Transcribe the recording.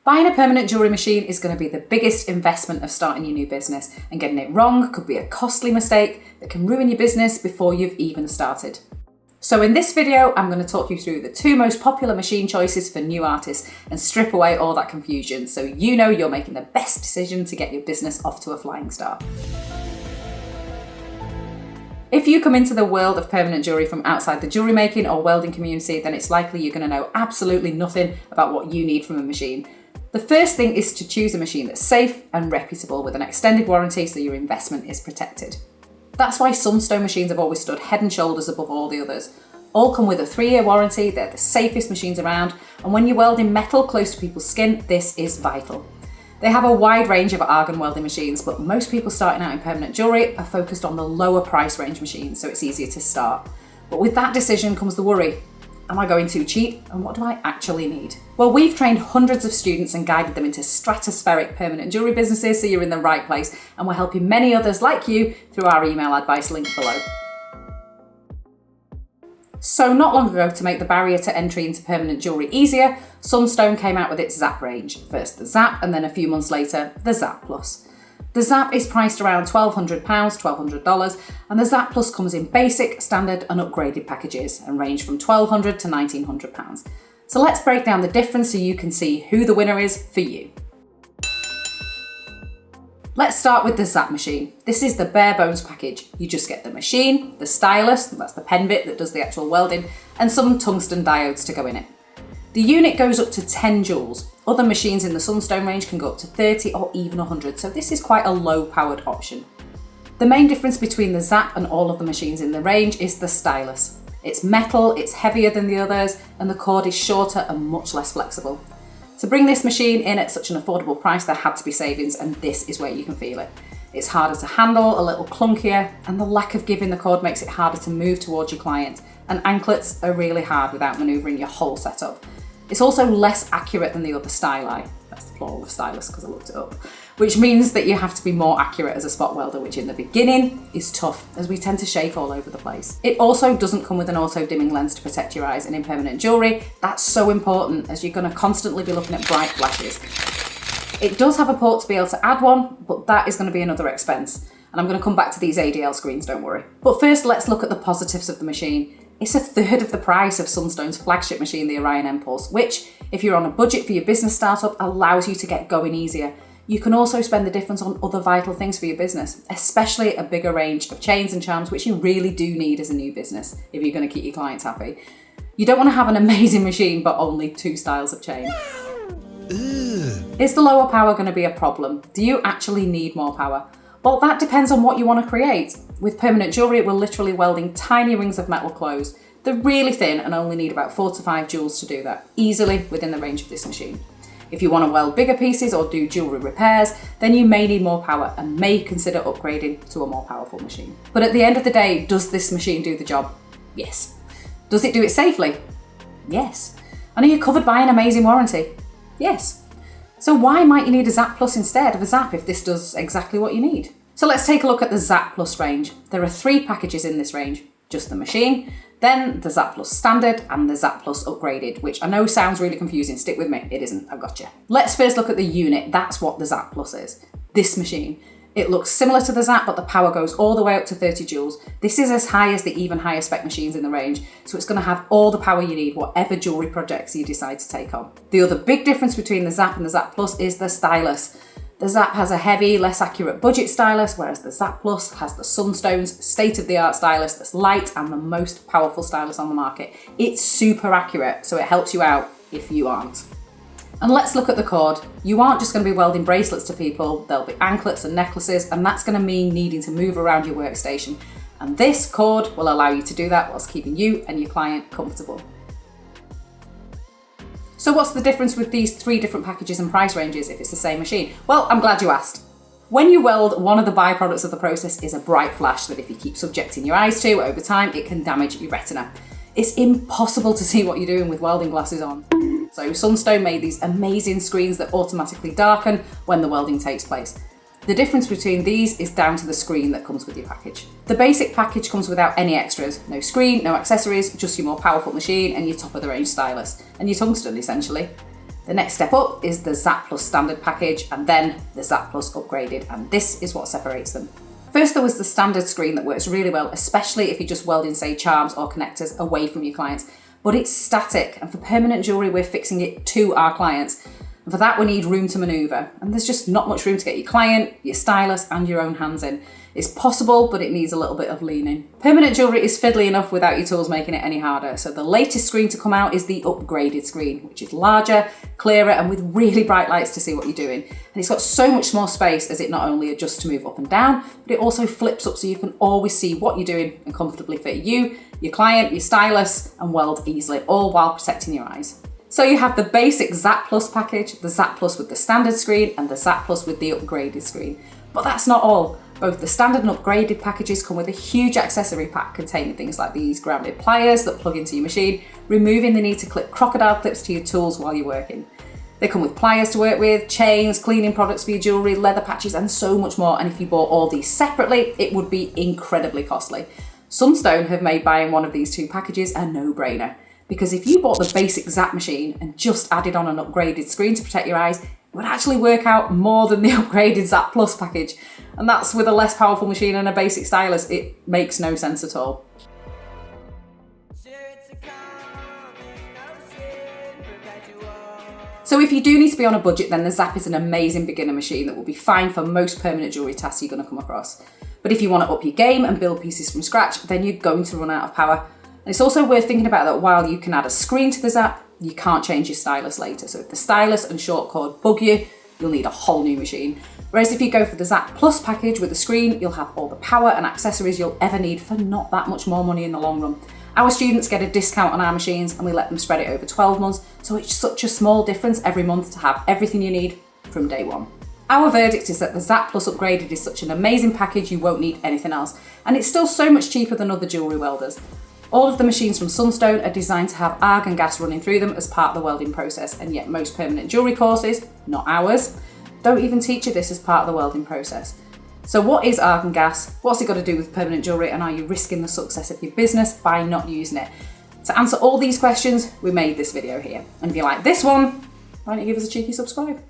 Buying a permanent jewellery machine is going to be the biggest investment of starting your new business, and getting it wrong could be a costly mistake that can ruin your business before you've even started. So in this video, I'm going to talk you through the 2 most popular machine choices for new artists and strip away all that confusion so you know you're making the best decision to get your business off to a flying start. If you come into the world of permanent jewellery from outside the jewellery making or welding community, then it's likely you're going to know absolutely nothing about what you need from a machine. The first thing is to choose a machine that's safe and reputable with an extended warranty so your investment is protected. That's why Sunstone machines have always stood head and shoulders above all the others. All come with a 3-year warranty, they're the safest machines around, and when you're welding metal close to people's skin, this is vital. They have a wide range of argon welding machines, but most people starting out in permanent jewellery are focused on the lower price range machines, so it's easier to start. But with that decision comes the worry. Am I going too cheap? And what do I actually need? Well, we've trained hundreds of students and guided them into stratospheric permanent jewellery businesses, so you're in the right place, and we're helping many others like you through our email advice link below. So not long ago, to make the barrier to entry into permanent jewellery easier, Sunstone came out with its Zapp range. First the Zapp, and then a few months later, the Zapp Plus. The Zapp is priced around £1,200, $1,200, and the Zapp Plus comes in basic, standard and upgraded packages and range from £1,200 to £1,900. So let's break down the difference so you can see who the winner is for you. Let's start with the Zapp machine. This is the bare bones package. You just get the machine, the stylus, that's the pen bit that does the actual welding, and some tungsten diodes to go in it. The unit goes up to 10 joules. Other machines in the Sunstone range can go up to 30 or even 100, so this is quite a low powered option. The main difference between the Zapp and all of the machines in the range is the stylus. It's metal, it's heavier than the others, and the cord is shorter and much less flexible. To bring this machine in at such an affordable price, there had to be savings, and this is where you can feel it. It's harder to handle, a little clunkier, and the lack of give in the cord makes it harder to move towards your client, and anklets are really hard without manoeuvring your whole setup. It's also less accurate than the other styli, that's the plural of stylus because I looked it up, which means that you have to be more accurate as a spot welder, which in the beginning is tough as we tend to shake all over the place. It also doesn't come with an auto dimming lens to protect your eyes, and in permanent jewellery, that's so important as you're going to constantly be looking at bright flashes. It does have a port to be able to add one, but that is going to be another expense. And I'm going to come back to these ADL screens, don't worry. But first, let's look at the positives of the machine. It's a third of the price of Sunstone's flagship machine, the Orion M-Pulse, which, if you're on a budget for your business startup, allows you to get going easier. You can also spend the difference on other vital things for your business, especially a bigger range of chains and charms, which you really do need as a new business if you're going to keep your clients happy. You don't want to have an amazing machine, but only 2 styles of chain. Is the lower power going to be a problem? Do you actually need more power? Well, that depends on what you want to create. With permanent jewellery, we're literally welding tiny rings of metal closed. They're really thin and only need about 4 to 5 joules to do that, easily within the range of this machine. If you want to weld bigger pieces or do jewellery repairs, then you may need more power and may consider upgrading to a more powerful machine. But at the end of the day, does this machine do the job? Yes. Does it do it safely? Yes. And are you covered by an amazing warranty? Yes. So why might you need a Zapp Plus instead of a Zapp if this does exactly what you need? So let's take a look at the Zapp Plus range. There are 3 packages in this range, just the machine, then the Zapp Plus Standard and the Zapp Plus Upgraded, which I know sounds really confusing. Stick with me, it isn't, I've got you. Let's first look at the unit. That's what the Zapp Plus is. This machine. It looks similar to the Zapp, but the power goes all the way up to 30 joules. This is as high as the even higher spec machines in the range, so it's going to have all the power you need, whatever jewellery projects you decide to take on. The other big difference between the Zapp and the Zapp Plus is the stylus. The Zapp has a heavy, less accurate budget stylus, whereas the Zapp Plus has the Sunstone's state-of-the-art stylus that's light and the most powerful stylus on the market. It's super accurate, so it helps you out if you aren't. And let's look at the cord. You aren't just going to be welding bracelets to people, there'll be anklets and necklaces, and that's going to mean needing to move around your workstation. And this cord will allow you to do that whilst keeping you and your client comfortable. So what's the difference with these 3 different packages and price ranges if it's the same machine? Well, I'm glad you asked. When you weld, one of the byproducts of the process is a bright flash that if you keep subjecting your eyes to over time, it can damage your retina. It's impossible to see what you're doing with welding glasses on. So Sunstone made these amazing screens that automatically darken when the welding takes place. The difference between these is down to the screen that comes with your package. The basic package comes without any extras. No screen, no accessories, just your more powerful machine and your top of the range stylus, and your tungsten essentially. The next step up is the Zapp Plus standard package, and then the Zapp Plus upgraded, and this is what separates them. First, there was the standard screen that works really well, especially if you're just welding, say, charms or connectors away from your clients. But it's static, and for permanent jewellery, we're fixing it to our clients. And for that, we need room to manoeuvre, and there's just not much room to get your client, your stylist, and your own hands in. It's possible, but it needs a little bit of leaning. Permanent jewellery is fiddly enough without your tools making it any harder, so the latest screen to come out is the upgraded screen, which is larger, clearer, and with really bright lights to see what you're doing. And it's got so much more space, as it not only adjusts to move up and down, but it also flips up so you can always see what you're doing and comfortably fit you, your client, your stylist, and weld easily, all while protecting your eyes. So you have the basic Zapp Plus package, the Zapp Plus with the standard screen, and the Zapp Plus with the upgraded screen. But that's not all. Both the standard and upgraded packages come with a huge accessory pack containing things like these grounded pliers that plug into your machine, removing the need to clip crocodile clips to your tools while you're working. They come with pliers to work with, chains, cleaning products for your jewellery, leather patches, and so much more. And if you bought all these separately, it would be incredibly costly. Sunstone have made buying one of these two packages a no-brainer. Because if you bought the basic Zapp machine and just added on an upgraded screen to protect your eyes, it would actually work out more than the upgraded Zapp Plus package. And that's with a less powerful machine and a basic stylus. It makes no sense at all. So if you do need to be on a budget, then the Zapp is an amazing beginner machine that will be fine for most permanent jewellery tasks you're going to come across. But if you want to up your game and build pieces from scratch, then you're going to run out of power. And it's also worth thinking about that while you can add a screen to the Zapp, you can't change your stylus later. So if the stylus and short cord bug you, you'll need a whole new machine. Whereas if you go for the Zapp Plus package with the screen, you'll have all the power and accessories you'll ever need for not that much more money in the long run. Our students get a discount on our machines and we let them spread it over 12 months, so it's such a small difference every month to have everything you need from day one. Our verdict is that the Zapp Plus upgraded is such an amazing package you won't need anything else, and it's still so much cheaper than other jewellery welders. All of the machines from Sunstone are designed to have argon gas running through them as part of the welding process, and yet most permanent jewellery courses, not ours, don't even teach you this as part of the welding process. So what is argon gas? What's it got to do with permanent jewellery, and are you risking the success of your business by not using it? To answer all these questions, we made this video here. And if you like this one, why don't you give us a cheeky subscribe?